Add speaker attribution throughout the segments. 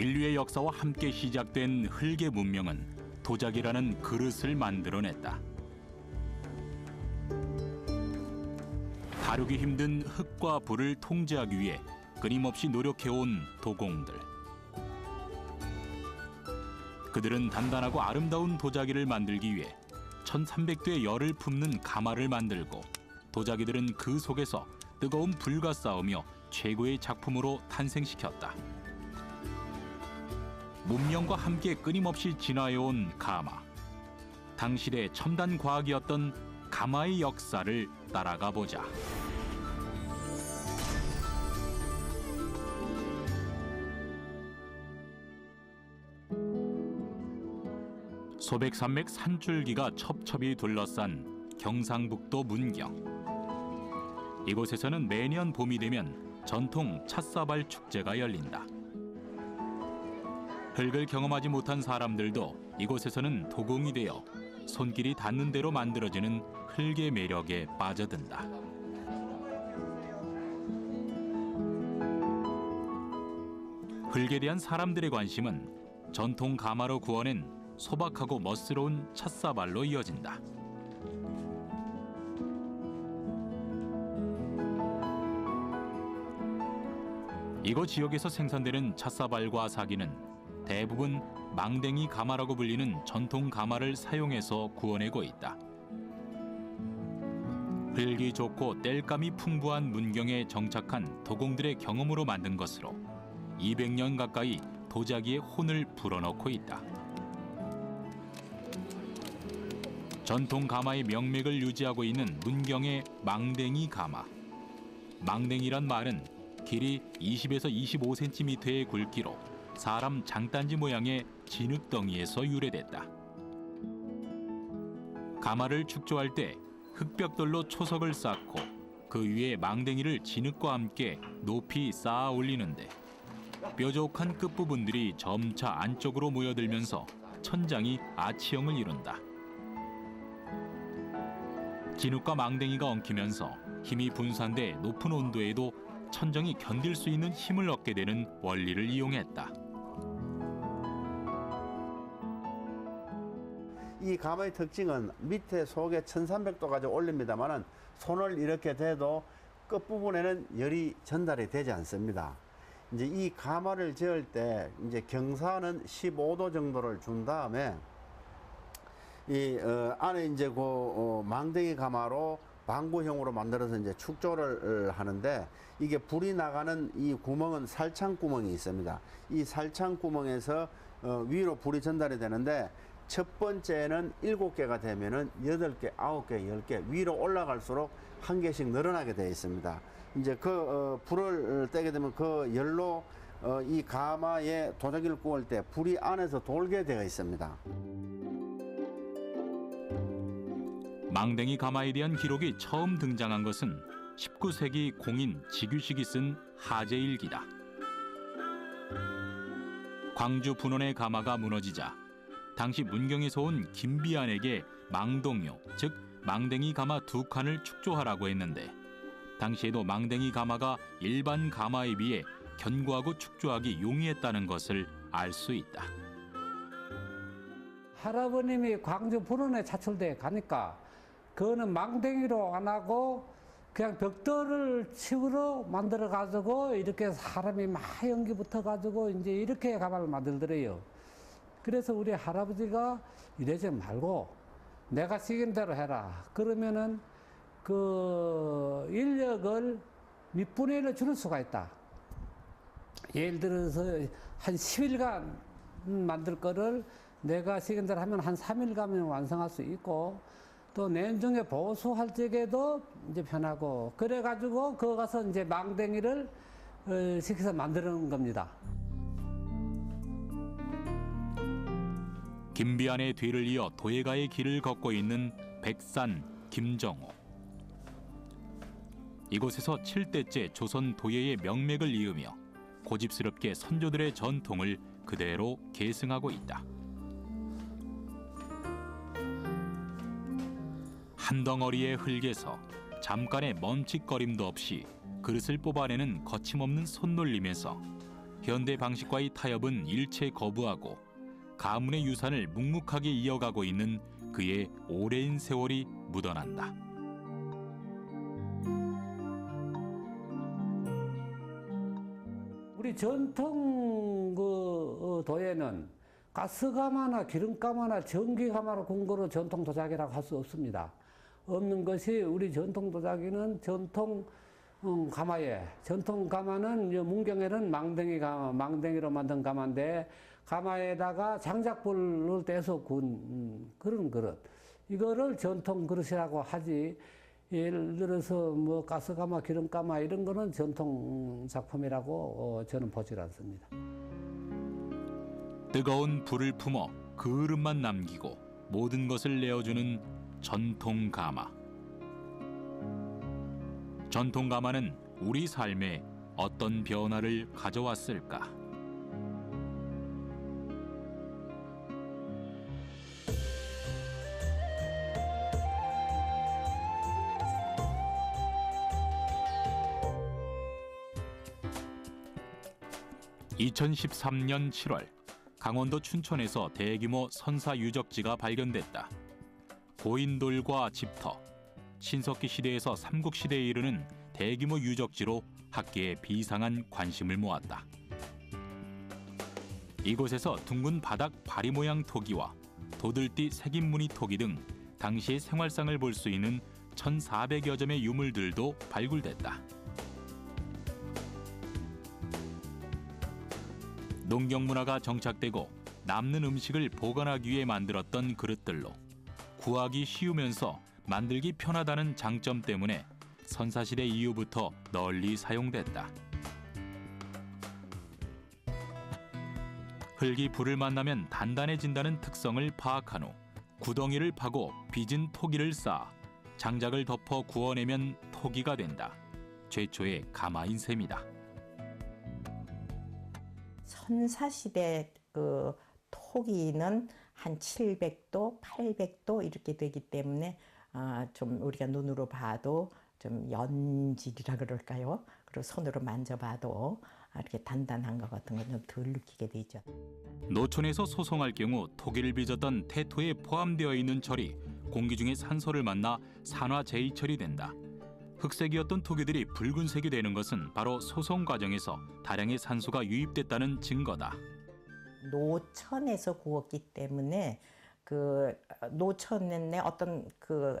Speaker 1: 인류의 역사와 함께 시작된 흙의 문명은 도자기라는 그릇을 만들어냈다. 다루기 힘든 흙과 불을 통제하기 위해 끊임없이 노력해온 도공들. 그들은 단단하고 아름다운 도자기를 만들기 위해 1300도의 열을 품는 가마를 만들고 도자기들은 그 속에서 뜨거운 불과 싸우며 최고의 작품으로 탄생시켰다. 문명과 함께 끊임없이 진화해온 가마. 당시대 첨단 과학이었던 가마의 역사를 따라가 보자. 소백산맥 산줄기가 첩첩이 둘러싼 경상북도 문경. 이곳에서는 매년 봄이 되면 전통 찻사발 축제가 열린다. 흙을 경험하지 못한 사람들도 이곳에서는 도공이 되어 손길이 닿는 대로 만들어지는 흙의 매력에 빠져든다. 흙에 대한 사람들의 관심은 전통 가마로 구워낸 소박하고 멋스러운 찻사발로 이어진다. 이곳 지역에서 생산되는 찻사발과 사기는 대부분 망댕이 가마라고 불리는 전통 가마를 사용해서 구워내고 있다. 흙이 좋고 땔감이 풍부한 문경에 정착한 도공들의 경험으로 만든 것으로 200년 가까이 도자기의 혼을 불어넣고 있다. 전통 가마의 명맥을 유지하고 있는 문경의 망댕이 가마. 망댕이란 말은 길이 20에서 25cm의 굵기로 사람 장단지 모양의 진흙덩이에서 유래됐다. 가마를 축조할 때 흙벽돌로 초석을 쌓고 그 위에 망댕이를 진흙과 함께 높이 쌓아 올리는데 뾰족한 끝부분들이 점차 안쪽으로 모여들면서 천장이 아치형을 이룬다. 진흙과 망댕이가 엉키면서 힘이 분산돼 높은 온도에도 천정이 견딜 수 있는 힘을 얻게 되는 원리를 이용했다.
Speaker 2: 이 가마의 특징은 밑에 속에 1300도까지 올립니다만은 손을 이렇게 대도 끝부분에는 열이 전달이 되지 않습니다. 이제 이 가마를 저을 때 이제 경사는 15도 정도를 준 다음에 이 안에 이제 망댕이 가마로 방구형으로 만들어서 이제 축조를 하는데 이게 불이 나가는 이 구멍은 살창 구멍이 있습니다. 이 살창 구멍에서 위로 불이 전달이 되는데 첫 번째는 7개가 되면은 8개, 9개, 10개 위로 올라갈수록 한 개씩 늘어나게 되어 있습니다. 이제 불을 떼게 되면 그 열로 이 가마에 도자기를 구울 때 불이 안에서 돌게 되어 있습니다.
Speaker 1: 망댕이 가마에 대한 기록이 처음 등장한 것은 19세기 공인 지규식이 쓴 하제일기다. 광주 분원의 가마가 무너지자 당시 문경에서 온 김비안에게 망동요, 즉 망댕이 가마 2칸을 축조하라고 했는데 당시에도 망댕이 가마가 일반 가마에 비해 견고하고 축조하기 용이했다는 것을 알 수 있다.
Speaker 3: 할아버님이 광주 분원에 차출대에 가니까 그거는 망댕이로 안 하고 그냥 벽돌을 칩으로 만들어 가지고 이렇게 사람이 막 연기 붙어 가지고 이제 이렇게 가마를 만들더래요. 그래서 우리 할아버지가 이러지 말고 내가 시킨 대로 해라. 그러면은 그 인력을 몇 분의 1로 줄일 수가 있다. 예를 들어서 한 10일간 만들 거를 내가 시킨 대로 하면 한 3일간이면 완성할 수 있고 또 내중에 보수할 적에도 이제 편하고 그래가지고 그거 가서 이제 망댕이를 시켜서 만드는 겁니다.
Speaker 1: 김비안의 뒤를 이어 도예가의 길을 걷고 있는 백산 김정호. 이곳에서 7대째 조선 도예의 명맥을 이으며 고집스럽게 선조들의 전통을 그대로 계승하고 있다. 한 덩어리의 흙에서 잠깐의 멈칫거림도 없이 그릇을 뽑아내는 거침없는 손놀림에서 현대 방식과의 타협은 일체 거부하고 가문의 유산을 묵묵하게 이어가고 있는 그의 오랜 세월이 묻어난다.
Speaker 3: 우리 전통 도에는 가스가마나 기름가마나 전기가마를 근거로 전통 도자기라고 할 수 없습니다. 없는 것이 우리 전통 도자기는 전통 가마에, 전통 가마는 문경에는 망댕이 가마, 망댕이로 만든 가마인데 가마에다가 장작불을 떼서 군 그런 그릇. 이거를 전통 그릇이라고 하지. 예를 들어서 뭐 가스가마, 기름가마 이런 거는 전통 작품이라고 저는 보질 않습니다.
Speaker 1: 뜨거운 불을 품어 그릇만 남기고 모든 것을 내어주는 전통 가마. 전통 가마는 우리 삶에 어떤 변화를 가져왔을까? (2013년 7월) 강원도 춘천에서 대규모 선사 유적지가 발견됐다. 고인돌과 집터, 신석기 시대에서 삼국시대에 이르는 대규모 유적지로 학계에 비상한 관심을 모았다. 이곳에서 둥근 바닥 바리 모양 토기와 도들띠 새긴 무늬 토기 등 당시의 생활상을 볼 수 있는 1,400여 점의 유물들도 발굴됐다. 농경 문화가 정착되고 남는 음식을 보관하기 위해 만들었던 그릇들로 구하기 쉬우면서 만들기 편하다는 장점 때문에 선사시대 이후부터 널리 사용됐다. 흙이 불을 만나면 단단해진다는 특성을 파악한 후 구덩이를 파고 빚은 토기를 쌓아 장작을 덮어 구워내면 토기가 된다. 최초의 가마인 셈이다.
Speaker 4: 선사시대 그 토기는 한 700도, 800도 이렇게 되기 때문에 좀 우리가 눈으로 봐도 좀 연질이라 그럴까요? 그리고 손으로 만져봐도 이렇게 단단한 것 같은 건 좀 덜 느끼게 되죠.
Speaker 1: 노천에서 소송할 경우 토기를 빚었던 태토에 포함되어 있는 철이 공기 중에 산소를 만나 산화 제이철이 된다. 흑색이었던 토기들이 붉은색이 되는 것은 바로 소송 과정에서 다량의 산소가 유입됐다는 증거다.
Speaker 4: 노천에서 구웠기 때문에 그 노천에 어떤 그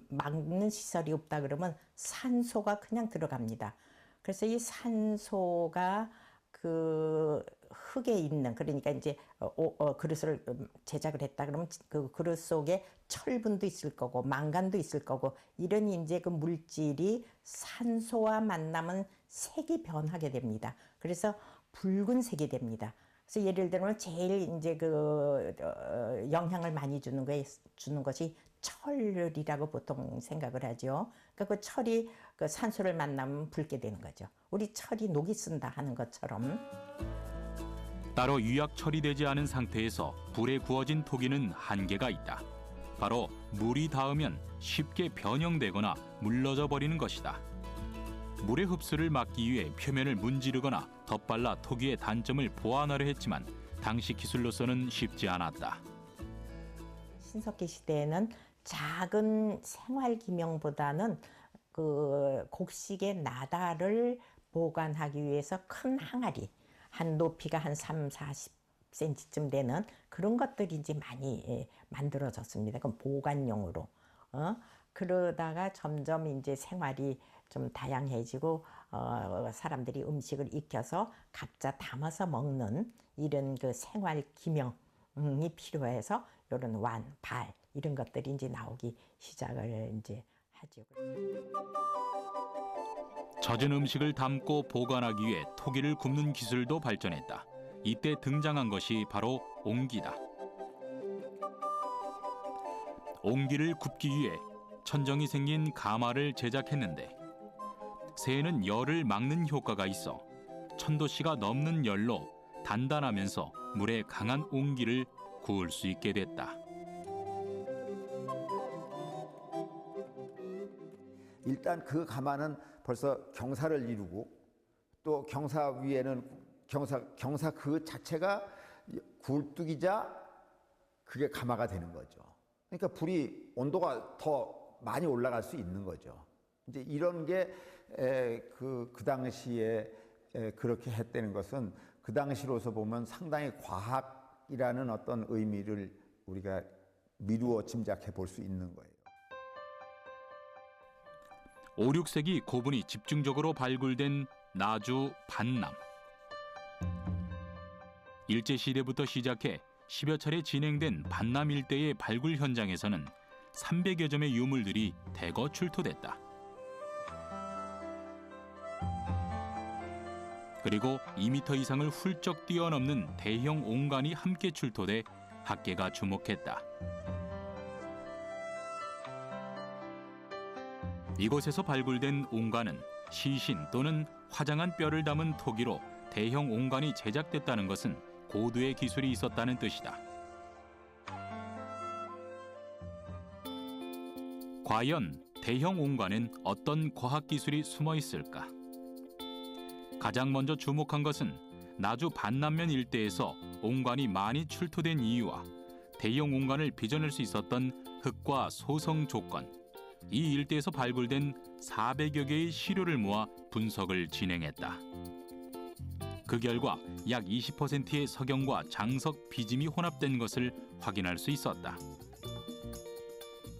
Speaker 4: 막는 시설이 없다 그러면 산소가 그냥 들어갑니다. 그래서 이 산소가 그 흙에 있는, 그러니까 이제 그릇을 제작을 했다 그러면 그 그릇 속에 철분도 있을 거고 망간도 있을 거고 이런 이제 그 물질이 산소와 만나면 색이 변하게 됩니다. 그래서 붉은색이 됩니다. 그래서 예를 들면 제일 이제 그 영향을 많이 주는 것이 철이라고 보통 생각을 하죠. 그러니까 그 철이 그 산소를 만나면 붉게 되는 거죠. 우리 철이 녹이 쓴다 하는 것처럼.
Speaker 1: 따로 유약 처리되지 않은 상태에서 불에 구워진 토기는 한계가 있다. 바로 물이 닿으면 쉽게 변형되거나 물러져 버리는 것이다. 물의 흡수를 막기 위해 표면을 문지르거나 덧발라 토기의 단점을 보완하려 했지만 당시 기술로서는 쉽지 않았다.
Speaker 4: 신석기 시대에는 작은 생활기명보다는 그 곡식의 나달을 보관하기 위해서 큰 항아리, 한 높이가 한 3, 40cm쯤 되는 그런 것들이 이제 많이 만들어졌습니다. 그럼 보관용으로. 그러다가 점점 이제 생활이 좀 다양해지고 사람들이 음식을 익혀서 각자 담아서 먹는 이런 그 생활 기명이 필요해서 이런 완, 발 이런 것들이 이제 나오기 시작을 이제 하죠.
Speaker 1: 젖은 음식을 담고 보관하기 위해 토기를 굽는 기술도 발전했다. 이때 등장한 것이 바로 옹기다. 옹기를 굽기 위해 천정이 생긴 가마를 제작했는데 새에는 열을 막는 효과가 있어 1000도씨가 넘는 열로 단단하면서 물에 강한 옹기를 구울 수 있게 됐다.
Speaker 5: 일단 그 가마는 벌써 경사를 이루고 또 경사 위에는 경사 그 자체가 굴뚝이자 그게 가마가 되는 거죠. 그러니까 불이 온도가 더 많이 올라갈 수 있는 거죠. 이제 이런 게 그 당시에 그렇게 했다는 것은 그 당시로서 보면 상당히 과학이라는 어떤 의미를 우리가 미루어 짐작해 볼 수 있는 거예요.
Speaker 1: 5, 6세기 고분이 집중적으로 발굴된 나주 반남. 일제시대부터 시작해 10여 차례 진행된 반남 일대의 발굴 현장에서는 300여 점의 유물들이 대거 출토됐다. 그리고 2m 이상을 훌쩍 뛰어넘는 대형 옹관이 함께 출토돼 학계가 주목했다. 이곳에서 발굴된 옹관은 시신 또는 화장한 뼈를 담은 토기로 대형 옹관이 제작됐다는 것은 고도의 기술이 있었다는 뜻이다. 과연 대형 옹관엔 어떤 과학기술이 숨어 있을까? 가장 먼저 주목한 것은 나주 반남면 일대에서 옹관이 많이 출토된 이유와 대형 옹관을 빚어낼 수 있었던 흙과 소성 조건, 이 일대에서 발굴된 400여 개의 시료를 모아 분석을 진행했다. 그 결과 약 20%의 석영과 장석 비짐이 혼합된 것을 확인할 수 있었다.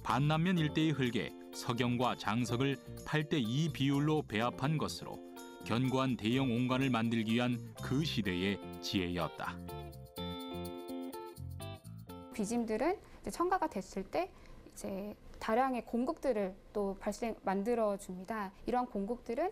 Speaker 1: 반남면 일대의 흙에 석영과 장석을 8:2 비율로 배합한 것으로 견고한 대형 옹관을 만들기 위한 그 시대의 지혜였다.
Speaker 6: 비짐들은 이제 첨가가 됐을 때 이제 다량의 공국들을 또 만들어 줍니다. 이러한 공국들은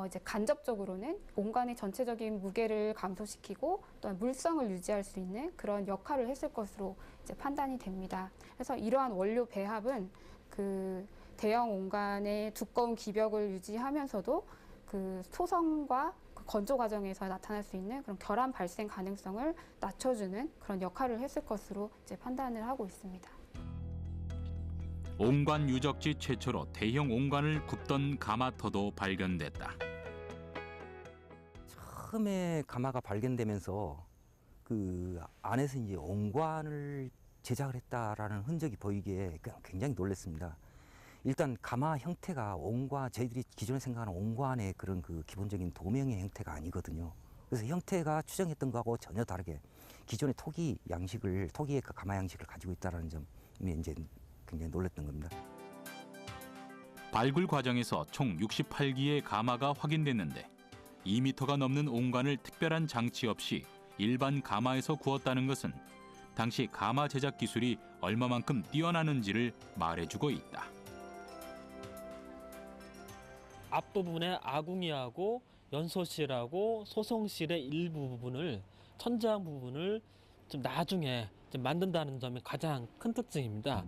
Speaker 6: 이제 간접적으로는 옹관의 전체적인 무게를 감소시키고 또 물성을 유지할 수 있는 그런 역할을 했을 것으로 이제 판단이 됩니다. 그래서 이러한 원료 배합은 그 대형 옹관의 두꺼운 기벽을 유지하면서도 그 소성과 그 건조 과정에서 나타날 수 있는 그런 결함 발생 가능성을 낮춰주는 그런 역할을 했을 것으로 이제 판단을 하고 있습니다.
Speaker 1: 옹관 유적지 최초로 대형 옹관을 굽던 가마터도 발견됐다.
Speaker 7: 처음에 가마가 발견되면서 그 안에서 이제 옹관을 제작을 했다라는 흔적이 보이기에 굉장히 놀랐습니다. 일단 가마 형태가 저희들이 기존에 생각하는 옹관의 그런 그 기본적인 도명의 형태가 아니거든요. 그래서 형태가 추정했던 거하고 전혀 다르게 기존의 토기의 그 가마 양식을 가지고 있다는 점이 이제 굉장히 놀랐던 겁니다.
Speaker 1: 발굴 과정에서 총 68기의 가마가 확인됐는데 2m가 넘는 옹관을 특별한 장치 없이 일반 가마에서 구웠다는 것은 당시 가마 제작 기술이 얼마만큼 뛰어나는지를 말해주고 있다.
Speaker 8: 앞부분에 아궁이하고 연소실하고 소성실의 일부 부분을 천장 부분을 좀 나중에 좀 만든다는 점이 가장 큰 특징입니다.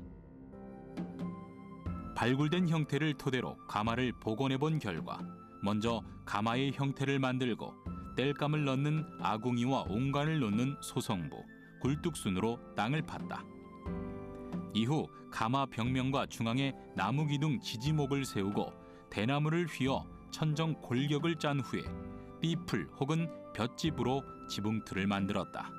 Speaker 1: 발굴된 형태를 토대로 가마를 복원해 본 결과 먼저 가마의 형태를 만들고 땔감을 넣는 아궁이와 옹관을 놓는 소성부, 굴뚝순으로 땅을 팠다. 이후 가마 벽면과 중앙에 나무 기둥 지지목을 세우고 대나무를 휘어 천정 골격을 짠 후에 삐풀 혹은 볏짚으로 지붕틀을 만들었다.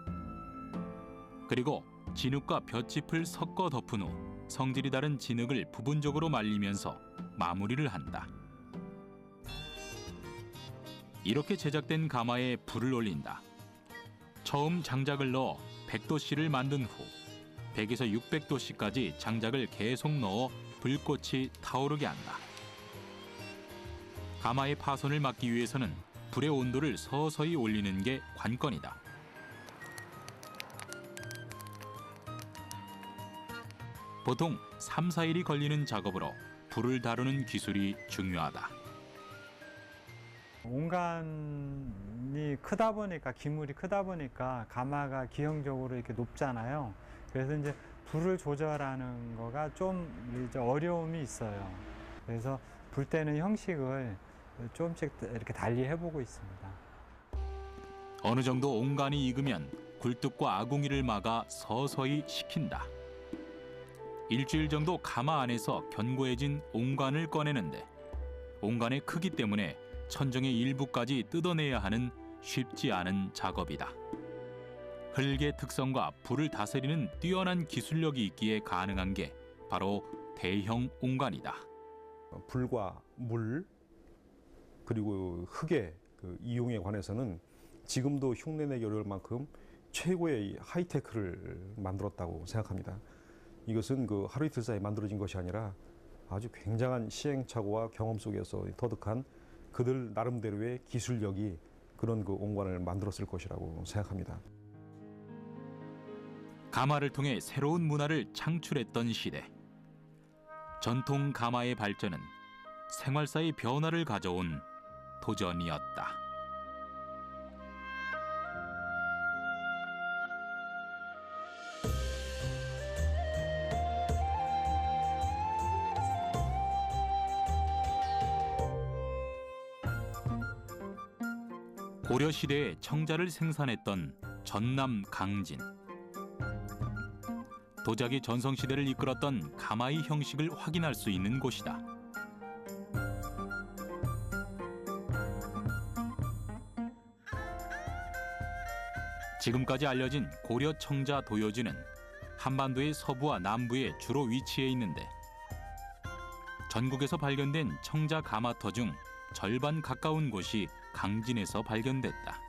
Speaker 1: 그리고 진흙과 볏짚을 섞어 덮은 후 성질이 다른 진흙을 부분적으로 말리면서 마무리를 한다. 이렇게 제작된 가마에 불을 올린다. 처음 장작을 넣어 100도씨를 만든 후 100에서 600도씨까지 장작을 계속 넣어 불꽃이 타오르게 한다. 가마의 파손을 막기 위해서는 불의 온도를 서서히 올리는 게 관건이다. 보통 3, 4일이 걸리는 작업으로 불을 다루는 기술이 중요하다.
Speaker 9: 옹관이 크다 보니까, 기물이 크다 보니까 가마가 기형적으로 이렇게 높잖아요. 그래서 이제 불을 조절하는 거가 좀 이제 어려움이 있어요. 그래서 불 때는 형식을 조금씩 이렇게 달리 해보고 있습니다.
Speaker 1: 어느 정도 옹관이 익으면 굴뚝과 아궁이를 막아 서서히 식힌다. 일주일 정도 가마 안에서 견고해진 옹관을 꺼내는데 옹관의 크기 때문에 천정의 일부까지 뜯어내야 하는 쉽지 않은 작업이다. 흙의 특성과 불을 다스리는 뛰어난 기술력이 있기에 가능한 게 바로 대형 옹관이다.
Speaker 10: 불과 물 그리고 흙의 그 이용에 관해서는 지금도 흉내내기 어려울 만큼 최고의 하이테크를 만들었다고 생각합니다. 이것은 그 하루 이틀 사이에 만들어진 것이 아니라 아주 굉장한 시행착오와 경험 속에서 터득한 그들 나름대로의 기술력이 그런 그 옹관을 만들었을 것이라고 생각합니다.
Speaker 1: 가마를 통해 새로운 문화를 창출했던 시대. 전통 가마의 발전은 생활사의 변화를 가져온 도전이었다. 고려시대에 청자를 생산했던 전남 강진. 도자기 전성시대를 이끌었던 가마의 형식을 확인할 수 있는 곳이다. 지금까지 알려진 고려 청자 도요지는 한반도의 서부와 남부에 주로 위치해 있는데 전국에서 발견된 청자 가마터 중 절반 가까운 곳이 강진에서 발견됐다.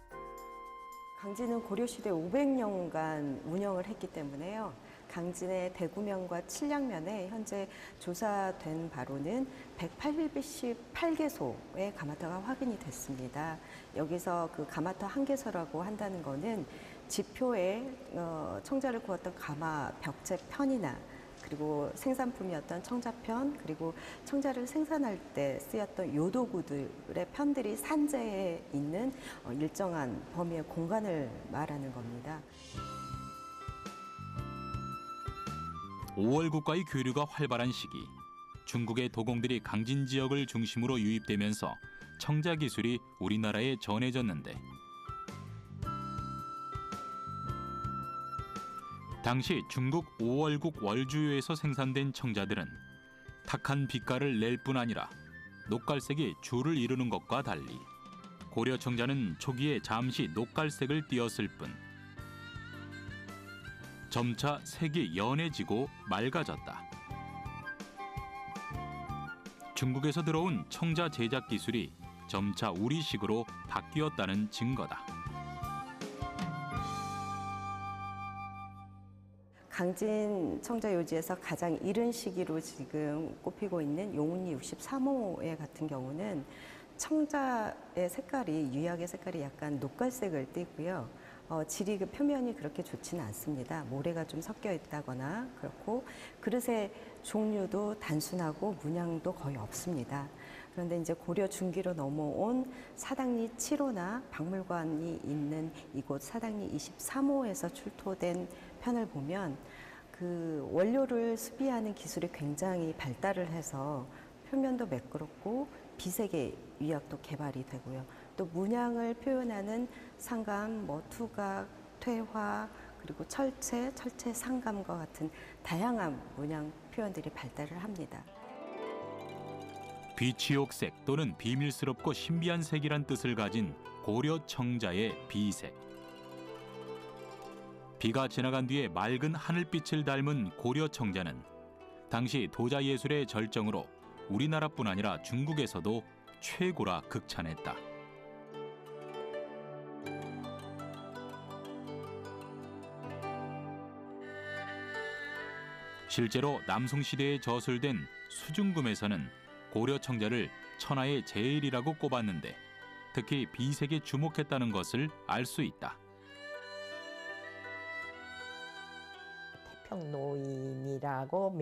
Speaker 11: 강진은 고려시대 500년간 운영을 했기 때문에요. 강진의 대구면과 칠량면에 현재 조사된 바로는 188개소의 가마터가 확인이 됐습니다. 여기서 그 가마터 한 개소라고 한다는 거는 지표에 청자를 구웠던 가마 벽체 편이나 그리고 생산품이었던 청자편, 그리고 청자를 생산할 때 쓰였던 요도구들의 편들이 산재에 있는 일정한 범위의 공간을 말하는 겁니다.
Speaker 1: 5월 국가의 교류가 활발한 시기, 중국의 도공들이 강진 지역을 중심으로 유입되면서 청자 기술이 우리나라에 전해졌는데 당시 중국 5월국 월주요에서 생산된 청자들은 탁한 빛깔을 낼 뿐 아니라 녹갈색이 줄을 이루는 것과 달리 고려 청자는 초기에 잠시 녹갈색을 띄었을 뿐 점차 색이 연해지고 맑아졌다. 중국에서 들어온 청자 제작 기술이 점차 우리식으로 바뀌었다는 증거다.
Speaker 11: 강진 청자 요지에서 가장 이른 시기로 지금 꼽히고 있는 용운리 63호의 같은 경우는 청자의 색깔이, 유약의 색깔이 약간 녹갈색을 띠고요. 질이 그 표면이 그렇게 좋지는 않습니다. 모래가 좀 섞여 있다거나 그렇고 그릇의 종류도 단순하고 문양도 거의 없습니다. 그런데 이제 고려 중기로 넘어온 사당리 7호나 박물관이 있는 이곳 사당리 23호에서 출토된 편을 보면 그 원료를 수비하는 기술이 굉장히 발달을 해서 표면도 매끄럽고 비색의 유약도 개발이 되고요. 또 문양을 표현하는 상감, 투각, 퇴화, 그리고 철체 상감과 같은 다양한 문양 표현들이 발달을 합니다.
Speaker 1: 비치옥색 또는 비밀스럽고 신비한 색이란 뜻을 가진 고려 청자의 비색. 비가 지나간 뒤에 맑은 하늘빛을 닮은 고려 청자는 당시 도자 예술의 절정으로 우리나라뿐 아니라 중국에서도 최고라 극찬했다. 실제로 남송시대에 저술된 수중금에서는 고려 청자를 천하의 제일이라고 꼽았는데 특히 비색에 주목했다는 것을 알 수 있다.
Speaker 4: 태평노인이라고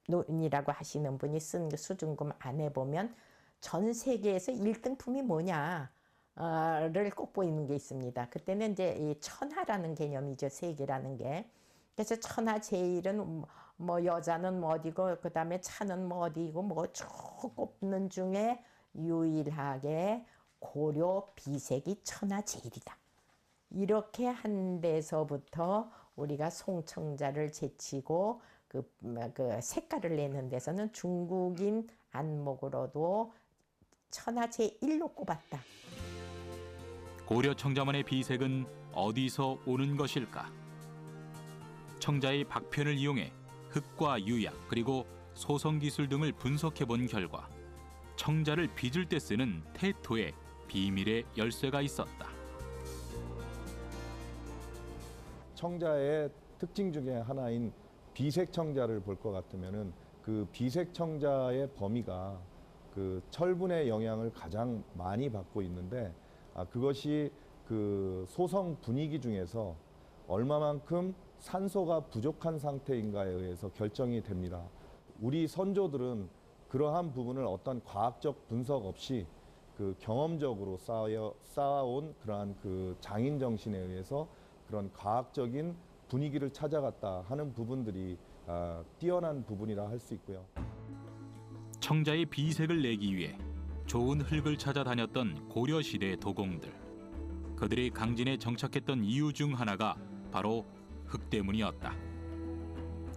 Speaker 4: 노인이라고 하시는 분이 쓴 그 수중금 안에 보면 전 세계에서 1등품이 뭐냐를 꼭 보이는 게 있습니다. 그때는 이제 이 천하라는 개념이죠. 세계라는 게. 그래서 천하 제일은 뭐 여자는 뭐 어디고 그다음에 차는 뭐 어디고 뭐 쭉 꼽는 중에 유일하게 고려 비색이 천하 제일이다. 이렇게 한 데서부터 우리가 송청자를 제치고 그 색깔을 내는 데서는 중국인 안목으로도 천하 제1로 꼽았다.
Speaker 1: 고려 청자만의 비색은 어디서 오는 것일까? 청자의 박편을 이용해 흙과 유약 그리고 소성 기술 등을 분석해 본 결과 청자를 빚을 때 쓰는 태토에 비밀의 열쇠가 있었다.
Speaker 12: 청자의 특징 중에 하나인 비색 청자를 볼 것 같으면은 그 비색 청자의 범위가 그 철분의 영향을 가장 많이 받고 있는데 그것이 그 소성 분위기 중에서 얼마만큼 산소가 부족한 상태인가에 의해서 결정이 됩니다. 우리 선조들은 그러한 부분을 어떤 과학적 분석 없이 그 경험적으로 쌓아온 그러한 그 장인 정신에 의해서 그런 과학적인 분위기를 찾아갔다 하는 부분들이 뛰어난 부분이라 할 수 있고요.
Speaker 1: 청자의 비색을 내기 위해 좋은 흙을 찾아다녔던 고려시대 도공들. 그들이 강진에 정착했던 이유 중 하나가 바로 흙 때문이었다.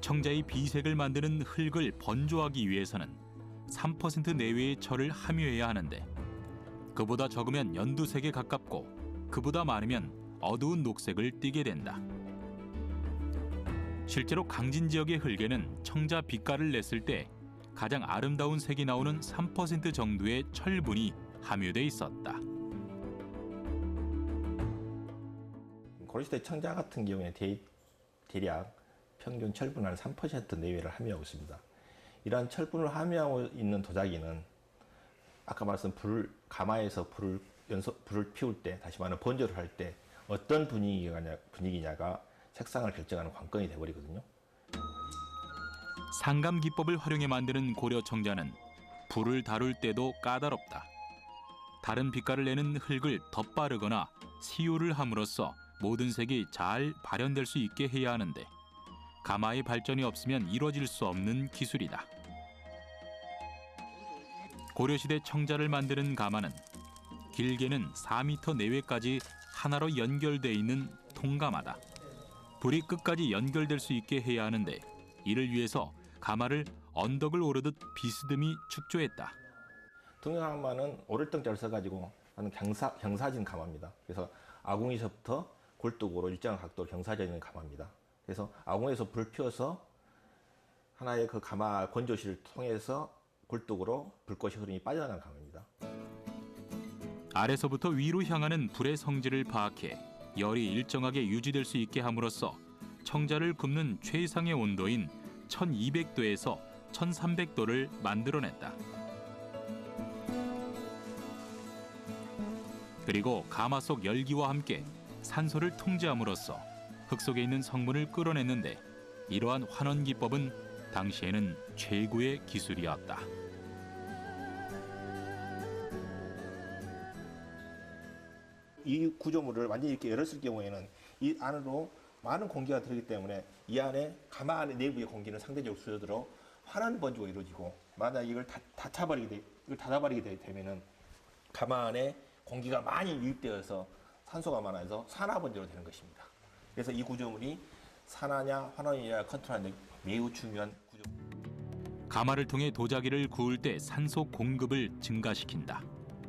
Speaker 1: 청자의 비색을 만드는 흙을 번조하기 위해서는 3% 내외의 철을 함유해야 하는데 그보다 적으면 연두색에 가깝고 그보다 많으면 어두운 녹색을 띠게 된다. 실제로 강진 지역의 흙에는 청자 빛깔을 냈을 때 가장 아름다운 색이 나오는 3% 정도의 철분이 함유돼 있었다.
Speaker 13: 고려시대 청자 같은 경우에 대략 평균 철분 한 3% 내외를 함유하고 있습니다. 이러한 철분을 함유하고 있는 도자기는 아까 말씀 가마에서 불을 피울 때, 다시 말하면 번조를 할 때 어떤 분위기냐가 색상을 결정하는 관건이 되어버리거든요.
Speaker 1: 상감 기법을 활용해 만드는 고려 청자는 불을 다룰 때도 까다롭다. 다른 빛깔을 내는 흙을 덧바르거나 시유를 함으로써 모든 색이 잘 발현될 수 있게 해야 하는데 가마의 발전이 없으면 이루어질 수 없는 기술이다. 고려시대 청자를 만드는 가마는 길게는 4m 내외까지 하나로 연결돼 있는 통가마다. 불이 끝까지 연결될 수 있게 해야 하는데 이를 위해서 가마를 언덕을 오르듯 비스듬히 축조했다.
Speaker 13: 등가마는 오를등자를 써가지고 하는 경사진 가마입니다. 그래서 아궁이서부터 굴뚝으로 일정한 각도로 경사져 있는 가마입니다. 그래서 아궁에서 불을 피워서 하나의 그 가마 건조실을 통해서 굴뚝으로 불꽃이 흐름이 빠져나가는 가마입니다.
Speaker 1: 아래서부터 위로 향하는 불의 성질을 파악해 열이 일정하게 유지될 수 있게 함으로써 청자를 굽는 최상의 온도인 1200도에서 1300도를 만들어냈다. 그리고 가마 속 열기와 함께 산소를 통제함으로써 흙 속에 있는 성분을 끌어냈는데 이러한 환원 기법은 당시에는 최고의 기술이었다.
Speaker 13: 이 구조물을 완전히 이렇게 열었을 경우에는 이 안으로 많은 공기가 들어오기 때문에 이 안에 가마 안에 내부의 공기는 상대적으로 줄어들어 환원 번조가 이루어지고 만약 이걸 닫아버리게 되면은 가마 안에 공기가 많이 유입되어서 산소가 많아서 산화 번조가 되는 것입니다. 그래서 이 구조물이 산화냐 환원이냐 컨트롤하는 데 매우 중요한 구조.
Speaker 1: 가마를 통해 도자기를 구울 때 산소 공급을 증가시킨다.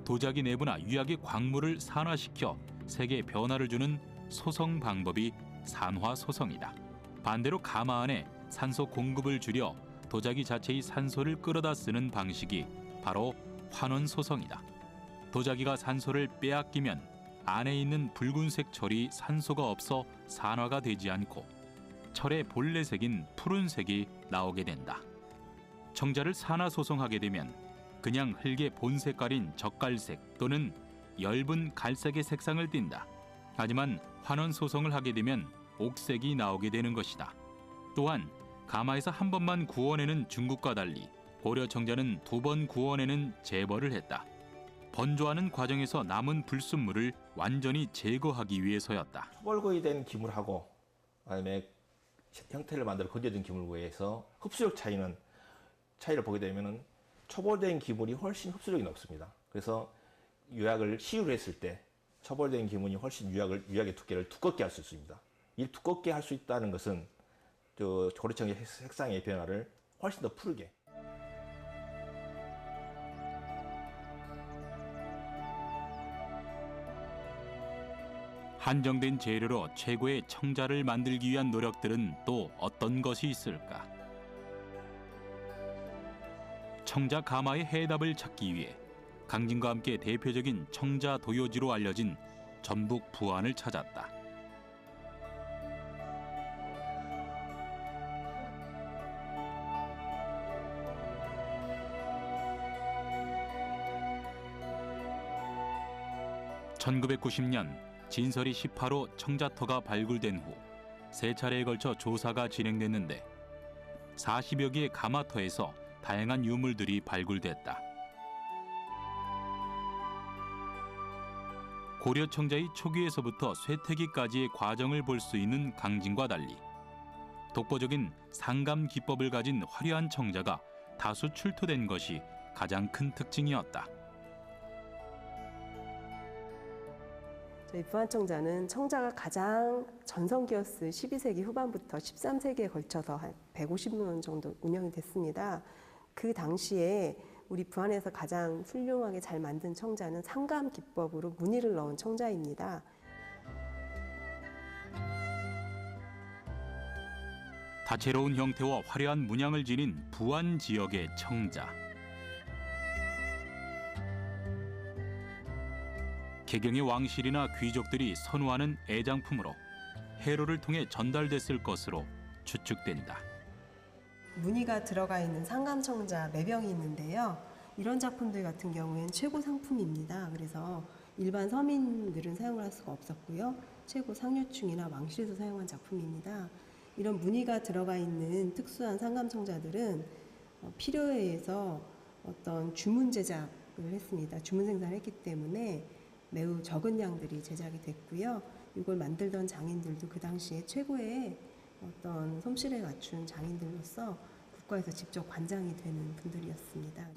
Speaker 1: 도자기 내부나 유약의 광물을 산화시켜 색의 변화를 주는 소성 방법이 산화소성이다. 반대로 가마 안에 산소 공급을 줄여 도자기 자체의 산소를 끌어다 쓰는 방식이 바로 환원소성이다. 도자기가 산소를 빼앗기면 안에 있는 붉은색 철이 산소가 없어 산화가 되지 않고 철의 본래색인 푸른색이 나오게 된다. 청자를 산화소성하게 되면 그냥 흙의 본 색깔인 젓갈색 또는 엷은 갈색의 색상을 띈다. 하지만 환원 소성을 하게 되면 옥색이 나오게 되는 것이다. 또한 가마에서 한 번만 구워내는 중국과 달리 고려 청자는 2번 구워내는 재벌을 했다. 번조하는 과정에서 남은 불순물을 완전히 제거하기 위해서였다.
Speaker 13: 초벌거의 된 기물하고 그다음에 형태를 만들어 건져진 기물에서 흡수력 차이를 보게 되면은 초벌된 기물이 훨씬 흡수력이 높습니다. 그래서 유약을 시유를 했을 때 초벌된 기물이 훨씬 유약의 두께를 두껍게 할 수 있습니다. 이 두껍게 할 수 있다는 것은 고려청의 색상의 변화를 훨씬 더 푸르게.
Speaker 1: 한정된 재료로 최고의 청자를 만들기 위한 노력들은 또 어떤 것이 있을까? 청자 가마의 해답을 찾기 위해 강진과 함께 대표적인 청자 도요지로 알려진 전북 부안을 찾았다. (1990년) 진설이 18호 청자터가 발굴된 후 세 차례에 걸쳐 조사가 진행됐는데 40여 개의 가마터에서 다양한 유물들이 발굴됐다. 고려 청자의 초기에서부터 쇠퇴기까지의 과정을 볼 수 있는 강진과 달리 독보적인 상감 기법을 가진 화려한 청자가 다수 출토된 것이 가장 큰 특징이었다.
Speaker 14: 저희 부안청자는 청자가 가장 전성기였을 12세기 후반부터 13세기에 걸쳐서 한 150년 정도 운영이 됐습니다. 그 당시에 우리 부안에서 가장 훌륭하게 잘 만든 청자는 상감 기법으로 무늬를 넣은 청자입니다.
Speaker 1: 다채로운 형태와 화려한 문양을 지닌 부안 지역의 청자. 개경의 왕실이나 귀족들이 선호하는 애장품으로 해로를 통해 전달됐을 것으로 추측된다.
Speaker 14: 무늬가 들어가 있는 상감청자 매병이 있는데요. 이런 작품들 같은 경우에는 최고 상품입니다. 그래서 일반 서민들은 사용을 할 수가 없었고요. 최고 상류층이나 왕실에서 사용한 작품입니다. 이런 무늬가 들어가 있는 특수한 상감청자들은 필요에 의해서 어떤 주문 제작을 했습니다. 주문 생산을 했기 때문에 매우 적은 양들이 제작이 됐고요. 이걸 만들던 장인들도 그 당시에 최고의 어떤 솜씨를 갖춘 장인들로서 국가에서 직접 관장이 되는 분들이었습니다.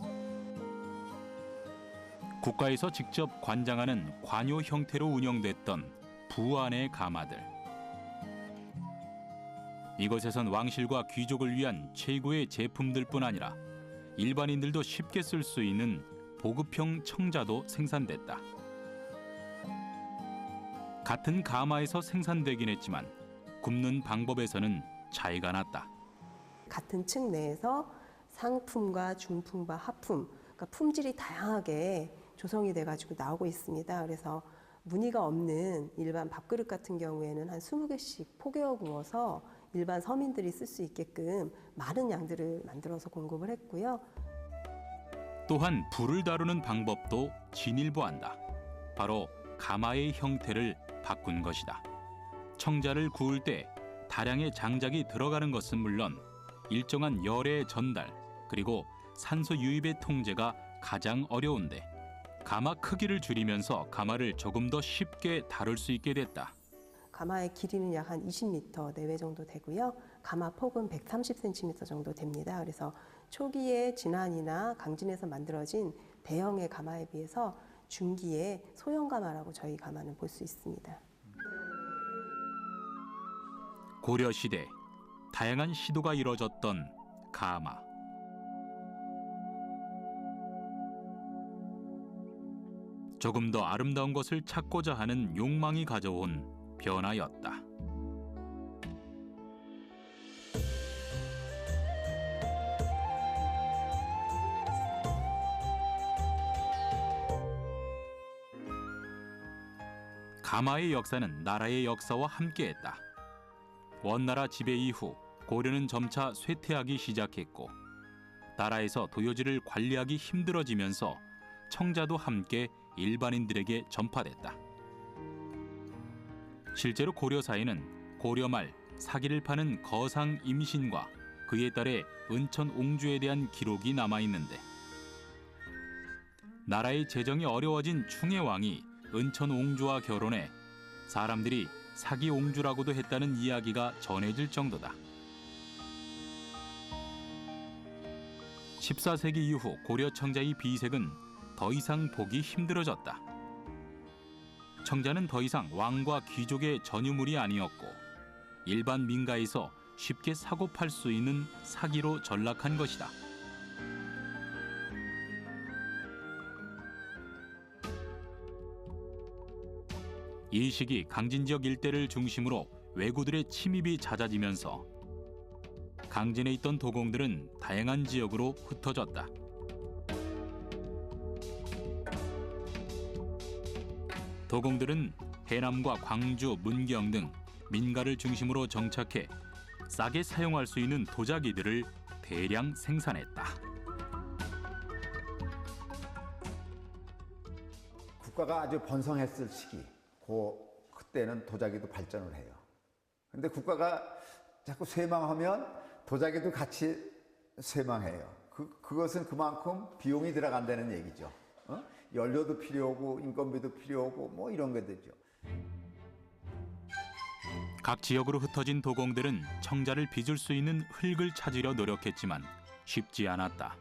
Speaker 1: 국가에서 직접 관장하는 관요 형태로 운영됐던 부안의 가마들. 이곳에선 왕실과 귀족을 위한 최고의 제품들뿐 아니라 일반인들도 쉽게 쓸 수 있는 보급형 청자도 생산됐다. 같은 가마에서 생산되긴 했지만 굽는 방법에서는 차이가 났다.
Speaker 14: 같은 층 내에서 상품과 중품과 하품, 그러니까 품질이 다양하게 조성이 돼가지고 나오고 있습니다. 그래서 무늬가 없는 일반 밥그릇 같은 경우에는 한 20개씩 포개어 구워서 일반 서민들이 쓸 수 있게끔 많은 양들을 만들어서 공급을 했고요.
Speaker 1: 또한 불을 다루는 방법도 진일보한다. 바로 가마의 형태를 바꾼 것이다. 청자를 구울 때 다량의 장작이 들어가는 것은 물론 일정한 열의 전달 그리고 산소 유입의 통제가 가장 어려운데 가마 크기를 줄이면서 가마를 조금 더 쉽게 다룰 수 있게 됐다.
Speaker 14: 가마의 길이는 약 한 20m 내외 정도 되고요. 가마 폭은 130cm 정도 됩니다. 그래서 초기에 진안이나 강진에서 만들어진 대형의 가마에 비해서 중기의 소형 가마라고 저희 가마는 볼 수 있습니다.
Speaker 1: 고려 시대 다양한 시도가 이뤄졌던 가마. 조금 더 아름다운 것을 찾고자 하는 욕망이 가져온 변화였다. 가마의 역사는 나라의 역사와 함께했다. 원나라 지배 이후 고려는 점차 쇠퇴하기 시작했고 나라에서 도요지를 관리하기 힘들어지면서 청자도 함께 일반인들에게 전파됐다. 실제로 고려사에는 고려 말 사기를 파는 거상 임신과 그에 따라 은천 옹주에 대한 기록이 남아있는데 나라의 재정이 어려워진 충의 왕이 은천 옹주와 결혼해 사람들이 사기 옹주라고도 했다는 이야기가 전해질 정도다. 14세기 이후 고려 청자의 비색은 더 이상 보기 힘들어졌다. 청자는 더 이상 왕과 귀족의 전유물이 아니었고 일반 민가에서 쉽게 사고 팔 수 있는 사기로 전락한 것이다. 이 시기 강진 지역 일대를 중심으로 왜구들의 침입이 잦아지면서 강진에 있던 도공들은 다양한 지역으로 흩어졌다. 도공들은 해남과 광주, 문경 등 민가를 중심으로 정착해 싸게 사용할 수 있는 도자기들을 대량 생산했다.
Speaker 5: 국가가 아주 번성했을 시기, 그때는 도자기도 발전을 해요. 근데 국가가 자꾸 쇠망하면 도자기도 같이 쇠망해요. 그것은 그만큼 비용이 들어간다는 얘기죠. 연료도 필요하고 인건비도 필요하고 뭐 이런 게 되죠.
Speaker 1: 각 지역으로 흩어진 도공들은 청자를 빚을 수 있는 흙을 찾으려 노력했지만 쉽지 않았다.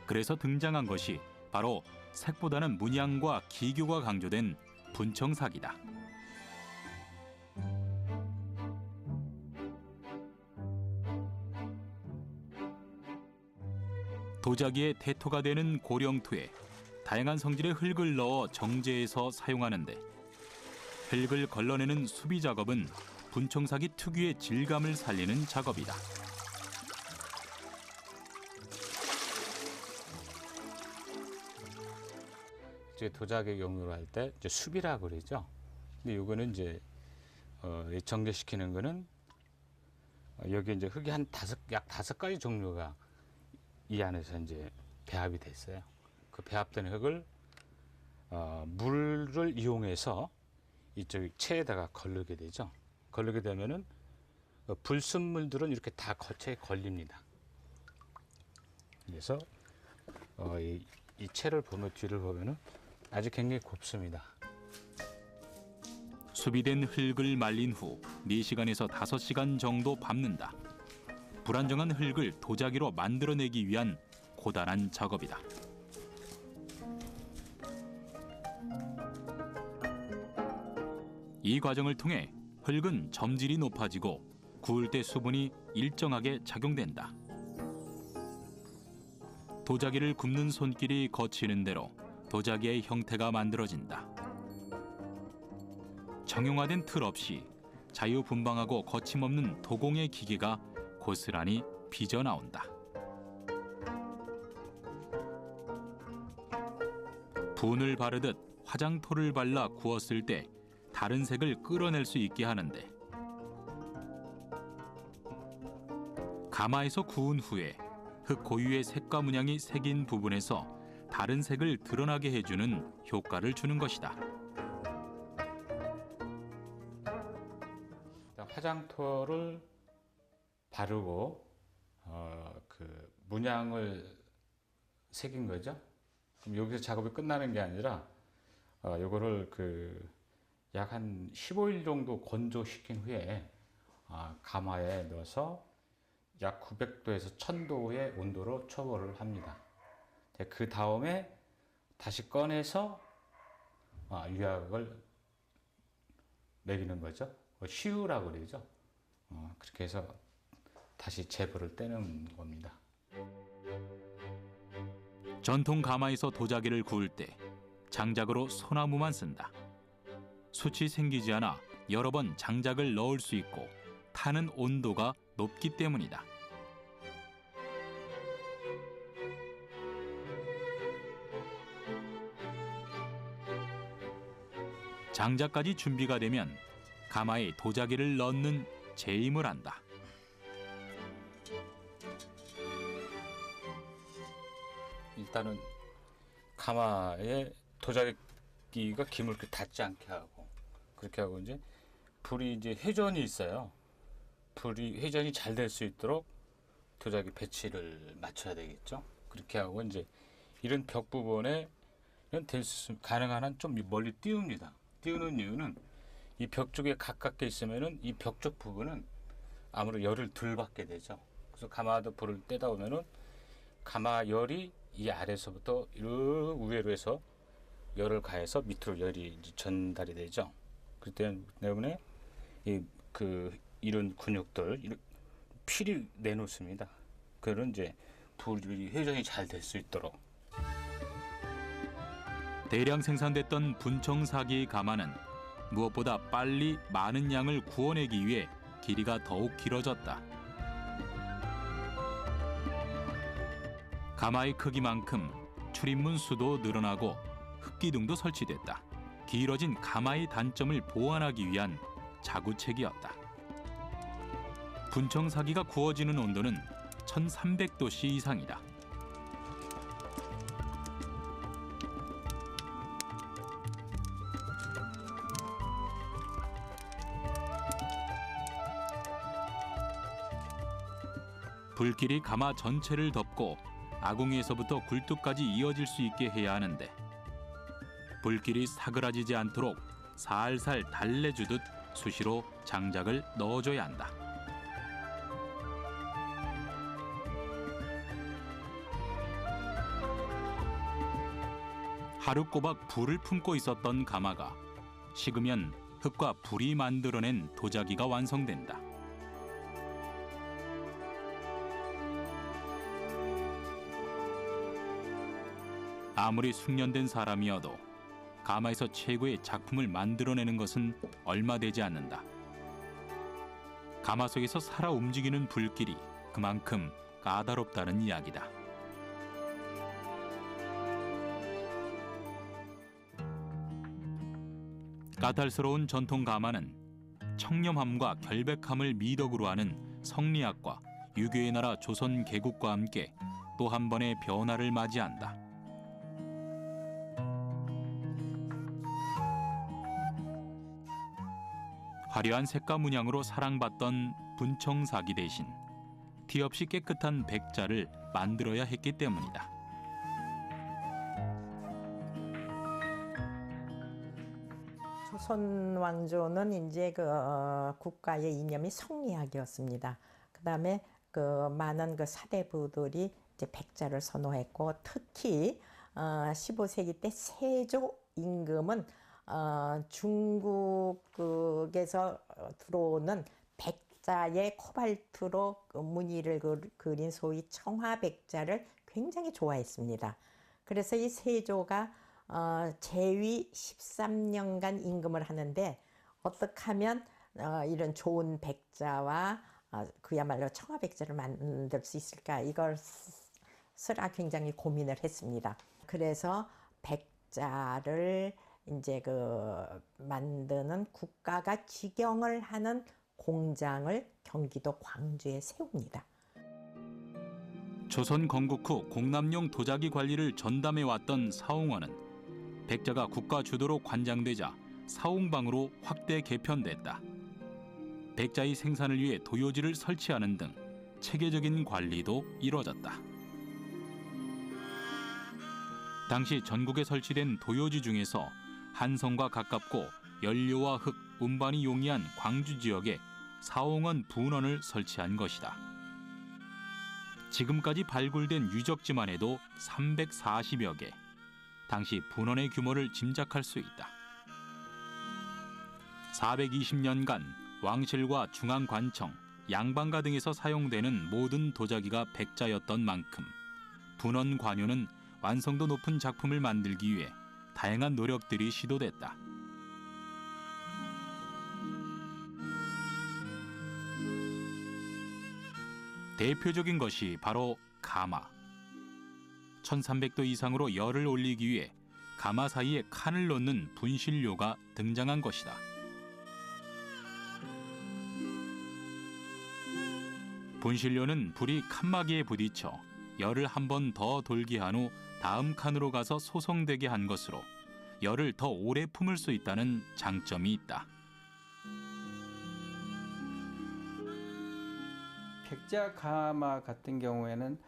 Speaker 1: 그래서 등장한 것이 바로 색보다는 문양과 기교가 강조된 분청삭이다. 도자기의 대토가 되는 고령토에 다양한 성질의 흙을 넣어 정제해서 사용하는데 흙을 걸러내는 수비 작업은 분청삭이 특유의 질감을 살리는 작업이다.
Speaker 15: 이제 도자기 용으로 할 때 이제 수비라고 그러죠. 근데 이거는 이제 정제시키는 거는 여기 이제 흙이 약 5가지 종류가 이 안에서 이제 배합이 됐어요. 그 배합된 흙을 물을 이용해서 이쪽 체에다가 걸르게 되죠. 걸르게 되면은 불순물들은 이렇게 다 체에 걸립니다. 그래서 이 체를 보면 뒤를 보면은 아주 굉장히 곱습니다.
Speaker 1: 수비된 흙을 말린 후 4시간에서 5시간 정도 밟는다. 불안정한 흙을 도자기로 만들어내기 위한 고단한 작업이다. 이 과정을 통해 흙은 점질이 높아지고 구울 때 수분이 일정하게 작용된다. 도자기를 굽는 손길이 거치는 대로 도자기의 형태가 만들어진다. 정형화된 틀 없이 자유분방하고 거침없는 도공의 기계가 고스란히 빚어나온다. 분을 바르듯 화장토를 발라 구웠을 때 다른 색을 끌어낼 수 있게 하는데 가마에서 구운 후에 흙 고유의 색과 문양이 새긴 부분에서 다른 색을 드러나게 해주는 효과를 주는 것이다.
Speaker 15: 화장토를 바르고 그 문양을 새긴 거죠. 그럼 여기서 작업이 끝나는 게 아니라 요거를 약 한 15일 정도 건조시킨 후에 가마에 넣어서 약 900도에서 1000도의 온도로 초벌을 합니다. 그 다음에 다시 꺼내서 유약을 매기는 거죠. 시우라고 그러죠. 그렇게 해서 다시 제벌을 떼는 겁니다.
Speaker 1: 전통 가마에서 도자기를 구울 때 장작으로 소나무만 쓴다. 숯이 생기지 않아 여러 번 장작을 넣을 수 있고 타는 온도가 높기 때문이다. 장작까지 준비가 되면 가마에 도자기를 넣는 재임을 한다.
Speaker 15: 일단은 가마에 도자기가 김을 닿지 않게 하고 그렇게 하고 이제 불이 이제 회전이 있어요. 불이 회전이 잘 될 수 있도록 도자기 배치를 맞춰야 되겠죠. 그렇게 하고 이제 이런 벽 부분에 될 수 가능한 한 좀 멀리 띄웁니다. 띄우는 이유는 이 벽 쪽에 가깝게 있으면은 이 벽 쪽 부분은 아무래도 열을 덜 받게 되죠. 그래서 가마도 불을 떼다 보면은 가마 열이 이 아래서부터 위로 해서 열을 가해서 밑으로 열이 이제 전달이 되죠. 그렇기 때문에 이런 근육들 필히 내놓습니다. 그런 이제 불이 회전이 잘 될 수 있도록.
Speaker 1: 대량 생산됐던 분청사기 가마는 무엇보다 빨리 많은 양을 구워내기 위해 길이가 더욱 길어졌다. 가마의 크기만큼 출입문 수도 늘어나고 흙기둥도 설치됐다. 길어진 가마의 단점을 보완하기 위한 자구책이었다. 분청사기가 구워지는 온도는 1300도씨 이상이다. 불길이 가마 전체를 덮고 아궁이에서부터 굴뚝까지 이어질 수 있게 해야 하는데 불길이 사그라지지 않도록 살살 달래주듯 수시로 장작을 넣어줘야 한다. 하루 꼬박 불을 품고 있었던 가마가 식으면 흙과 불이 만들어낸 도자기가 완성된다. 아무리 숙련된 사람이어도 가마에서 최고의 작품을 만들어내는 것은 얼마 되지 않는다. 가마 속에서 살아 움직이는 불길이 그만큼 까다롭다는 이야기다. 까탈스러운 전통 가마는 청렴함과 결백함을 미덕으로 하는 성리학과 유교의 나라 조선 개국과 함께 또 한 번의 변화를 맞이한다. 화려한 색감 문양으로 사랑받던 분청사기 대신 티 없이 깨끗한 백자를 만들어야 했기 때문이다.
Speaker 4: 조선 왕조는 이제 국가의 이념이 성리학이었습니다. 그다음에 많은 사대부들이 이제 백자를 선호했고 특히 15세기 때 세조 임금은 중국에서 들어오는 백자의 코발트로 무늬를 그린 소위 청화백자를 굉장히 좋아했습니다. 그래서 이 세조가 재위 13년간 임금을 하는데 어떻게 하면 이런 좋은 백자와 그야말로 청화백자를 만들 수 있을까, 이걸 굉장히 고민을 했습니다. 그래서 백자를 이제 만드는 국가가 직영을 하는 공장을 경기도 광주에 세웁니다.
Speaker 1: 조선 건국 후 공남용 도자기 관리를 전담해왔던 사홍원은 백자가 국가 주도로 관장되자 사홍방으로 확대 개편됐다. 백자의 생산을 위해 도요지를 설치하는 등 체계적인 관리도 이루어졌다. 당시 전국에 설치된 도요지 중에서 한성과 가깝고 연료와 흙, 운반이 용이한 광주 지역에 사홍원 분원을 설치한 것이다. 지금까지 발굴된 유적지만 해도 340여 개. 당시 분원의 규모를 짐작할 수 있다. 420년간 왕실과 중앙관청, 양반가 등에서 사용되는 모든 도자기가 백자였던 만큼 분원 관요는 완성도 높은 작품을 만들기 위해 다양한 노력들이 시도됐다. 대표적인 것이 바로 가마. 1300도 이상으로 열을 올리기 위해 가마 사이에 칸을 넣는 분실료가 등장한 것이다. 분실료는 불이 칸막이에 부딪혀 열을 한 번 더 돌게 한 후 다음 칸으로 가서 소성되게 한 것으로 열을 더 오래 품을 수 있다는 장점이 있다.
Speaker 16: 백자 가마 같은 경우에는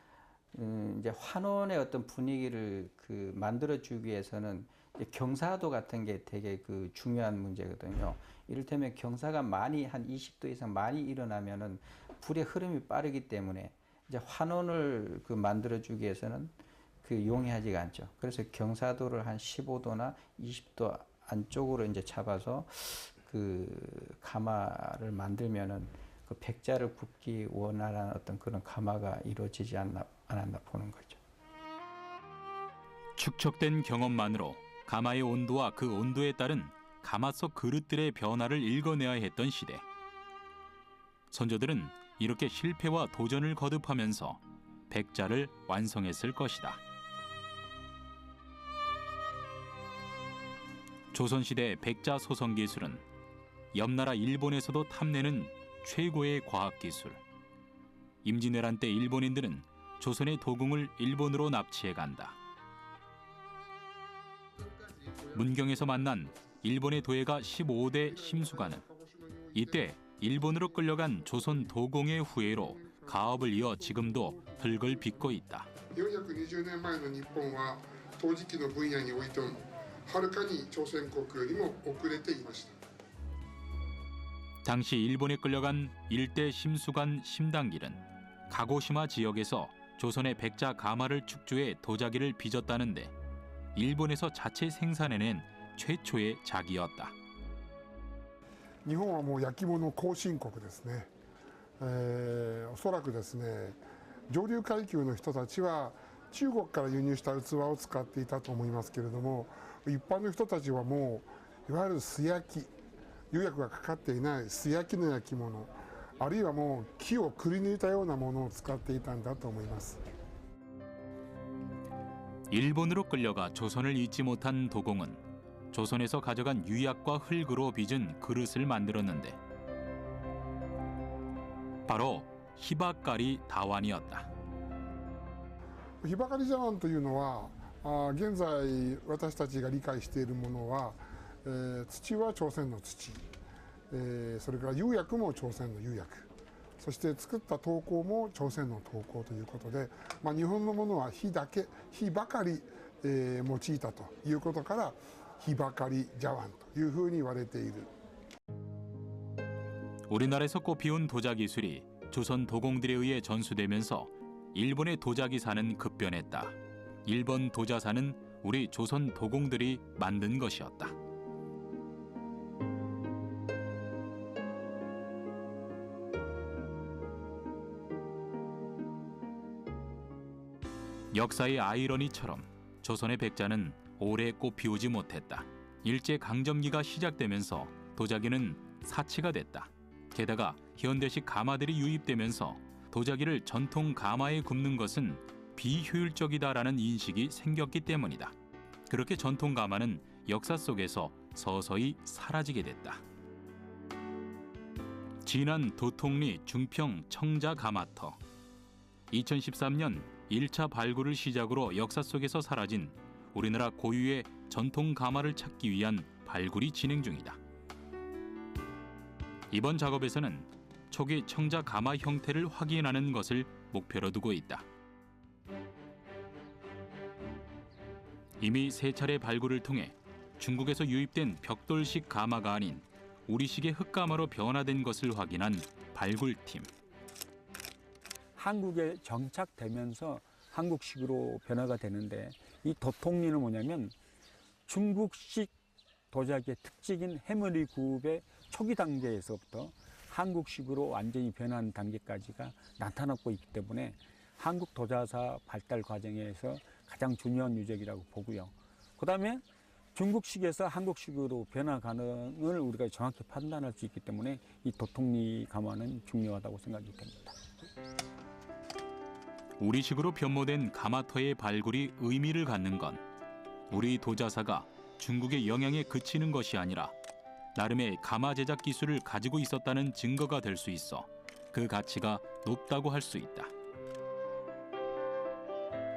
Speaker 16: 이제 환원의 어떤 분위기를 만들어주기 위해서는 이제 경사도 같은 게 되게 중요한 문제거든요. 이를테면 경사가 많이 한 20도 이상 많이 일어나면은 불의 흐름이 빠르기 때문에 이제 환원을 만들어주기 위해서는 용이하지가 않죠. 그래서 경사도를 한 15도나 20도 안쪽으로 이제 잡아서 가마를 만들면은 백자를 굽기 원활한 어떤 그런 가마가 이루어지지 않았나 보는 거죠.
Speaker 1: 축적된 경험만으로 가마의 온도와 그 온도에 따른 가마 속 그릇들의 변화를 읽어내야 했던 시대. 선조들은 이렇게 실패와 도전을 거듭하면서 백자를 완성했을 것이다. 조선시대 백자 소성 기술은 옆나라 일본에서도 탐내는 최고의 과학기술. 임진왜란 때 일본인들은 조선의 도궁을 일본으로 납치해 간다. 문경에서 만난 일본의 도예가 15대 심수관은 이때 일본으로 끌려간 조선 도공의 후예로 가업을 이어 지금도 흙을 빚고 있다.
Speaker 17: 420年前の日本は陶磁器の分野においてもはるかに朝鮮国よりも遅れていました。
Speaker 1: 당시 일본에 끌려간 일대 심수관 심당길은 가고시마 지역에서 조선의 백자 가마를 축조해 도자기를 빚었다는데 일본에서 자체 생산해낸 최초의 자기였다.
Speaker 17: 日本はもう焼き物後進国ですね。おそらくですね、上流階級の人たちは中国から輸入した器を使っていたと思いますけれども、一般の人たちはもういわゆる素焼き、釉薬がかかっていない素焼きの焼き物、あるいはもう木をくり抜いたようなものを使っていたんだと思います。
Speaker 1: 일본으로 끌려가 조선을 잊지 못한 도공은 조선에서 가져간 유약과 흙으로 빚은 그릇을 만들었는데 바로 히바까리 다완이었다.
Speaker 17: ヒバカリ茶碗というのは現在私たちが理解しているものは、土は朝鮮の土、それから釉薬も朝鮮の釉薬、そして作った陶工も朝鮮の陶工ということで、日本のものは火だけ火ばかり、用いたということからヒバカリ茶碗というふうに言われている。
Speaker 1: 우리나라에서 꽃피운 도자 기술이 조선 도공들에 의해 전수되면서 일본의 도자기사는 급변했다. 일본 도자사는 우리 조선 도공들이 만든 것이었다. 역사의 아이러니처럼 조선의 백자는 오래 꽃피우지 못했다. 일제강점기가 시작되면서 도자기는 사치가 됐다. 게다가 현대식 가마들이 유입되면서 도자기를 전통 가마에 굽는 것은 비효율적이다라는 인식이 생겼기 때문이다. 그렇게 전통 가마는 역사 속에서 서서히 사라지게 됐다. 진안 도통리 중평 청자 가마터. 2013년 1차 발굴을 시작으로 역사 속에서 사라진 우리나라 고유의 전통 가마를 찾기 위한 발굴이 진행 중이다. 이번 작업에서는 초기 청자 가마 형태를 확인하는 것을 목표로 두고 있다. 이미 3차례 발굴을 통해 중국에서 유입된 벽돌식 가마가 아닌 우리식의 흙가마로 변화된 것을 확인한 발굴팀.
Speaker 18: 한국에 정착되면서 한국식으로 변화가 되는데 이 도통리는 뭐냐면 중국식 도자기의 특징인 해머리 구업의 초기 단계에서부터 한국식으로 완전히 변한 단계까지가 나타나고 있기 때문에 한국 도자사 발달 과정에서 가장 중요한 유적이라고 보고요. 그다음에 중국식에서 한국식으로 변화 가능을 우리가 정확히 판단할 수 있기 때문에 이 도통리 가마는 중요하다고 생각이 됩니다.
Speaker 1: 우리식으로 변모된 가마터의 발굴이 의미를 갖는 건 우리 도자사가 중국의 영향에 그치는 것이 아니라 나름의 가마 제작 기술을 가지고 있었다는 증거가 될 수 있어 그 가치가 높다고 할 수 있다.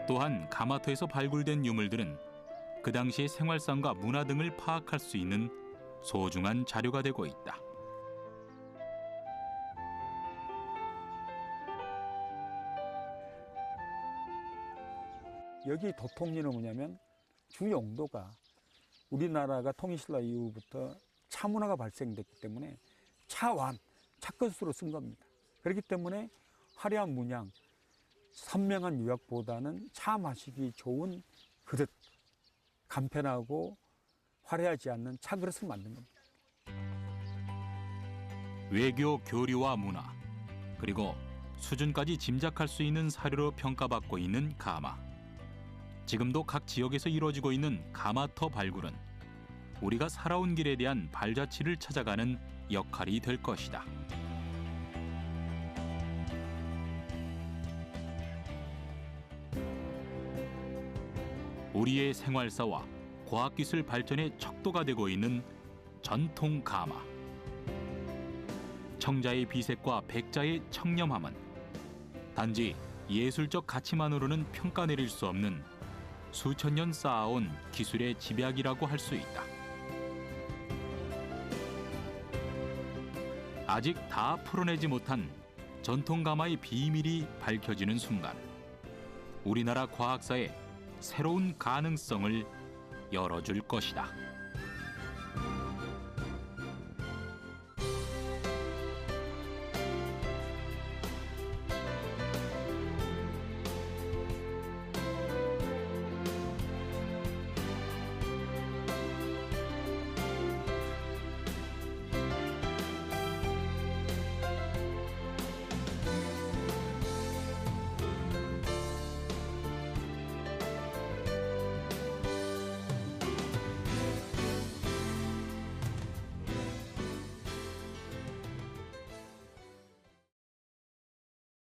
Speaker 1: 또한 가마터에서 발굴된 유물들은 그 당시의 생활상과 문화 등을 파악할 수 있는 소중한 자료가 되고 있다.
Speaker 18: 여기 도통리는 뭐냐면 주 용도가 우리나라가 통일신라 이후부터 차 문화가 발생됐기 때문에 차완, 차끝으로 쓴 겁니다. 그렇기 때문에 화려한 문양, 선명한 유약보다는 차 마시기 좋은 그릇, 간편하고 화려하지 않는 차그릇을 만든 겁니다.
Speaker 1: 외교, 교류와 문화, 그리고 수준까지 짐작할 수 있는 사료로 평가받고 있는 가마. 지금도 각 지역에서 이루어지고 있는 가마터 발굴은 우리가 살아온 길에 대한 발자취를 찾아가는 역할이 될 것이다. 우리의 생활사와 과학기술 발전의 척도가 되고 있는 전통 가마. 청자의 비색과 백자의 청렴함은 단지 예술적 가치만으로는 평가 내릴 수 없는 수천 년 쌓아온 기술의 집약이라고 할 수 있다. 아직 다 풀어내지 못한 전통 가마의 비밀이 밝혀지는 순간 우리나라 과학사에 새로운 가능성을 열어줄 것이다.